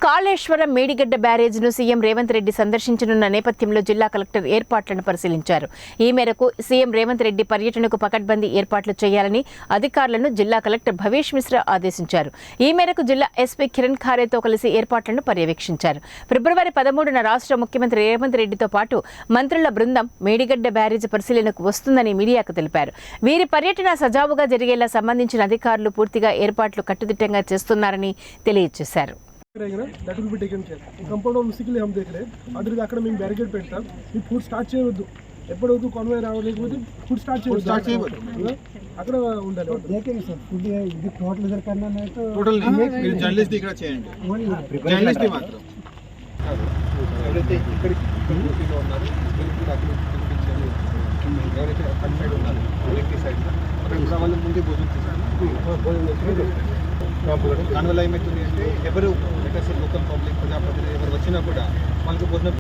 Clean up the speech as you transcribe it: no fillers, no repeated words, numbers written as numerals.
Kaleshwaram Medigadda బ్యారేజ్ను CM Revanth Reddy సందర్శించనున్న నేపథ్యంలో జిల్లా collector ఏర్పాట్లను పరిశీలించారు. ఈ మేరకు సీఎం రేవంత్ రెడ్డి పర్యటనకు పకడ్బందీ ఏర్పాట్లు చేయాలని అధికారులను జిల్లా కలెక్టర్ భవేష్ మిశ్రా ఆదేశించారు. ఈ మేరకు జిల్లా ఎస్పీ కిరణ్ ఖారేతో కలిసి ఏర్పాట్లను పర్యవేక్షించారు. ఫిబ్రవరి 13న రాష్ట్ర ముఖ్యమంత్రి రేవంత్ రెడ్డితో పాటు మంత్రుల బృందం మేడిగడ్డ బ్యారేజ్ పరిశీలనకు వస్తుందని మీడియాకు తెలిపారు. వీరి పర్యటన సజావుగా జరిగేలా సంబంధించిన అధికారులు పూర్తిగా ఏర్పాట్లు కట్టుదిట్టంగా చేస్తున్నారని తెలియజేశారు. that will be taken care. Compound और उसी के लिए हम देख रहे हैं. अदर अక్కడ మేము బ్యారికేడ్ పెడతాం. ఈ ఫుడ్ స్టార్ట్ చేయవద్దు. ఎప్పుడొద్దు కాన్వాయ్ రావలేకపోతే ఫుడ్ స్టార్ట్ చేయవద్దు. అక్కడ ఉండాలి. దేకేండి సార్. ఫుడ్ ఇది టోటల్ ఇదర్ కన్నా నే తో టోటల్ మీరు జర్నలిస్ట్ ఇక్కడ చేయండి. జర్నలిస్ట్ మాత్రం. ఎవరైతే ఇక్కడికి డ్యూటీలో ఉన్నారు వీళ్ళకి అక్కడ చూపించాలి. ఎవరైతే అక్కడ సైడ్ ఉన్నారు వాళ్ళకి సైడ్ అక్కడ కూడా వాళ్ళ ముందే భోజనం చేశారు. దానివల్ల ఏమవుతుంది అంటే ఎవరు లోకల్ పబ్లిక్ ప్రజాప్రతినిధులు ఎవరు వచ్చినా కూడా వాళ్ళకి భోజనం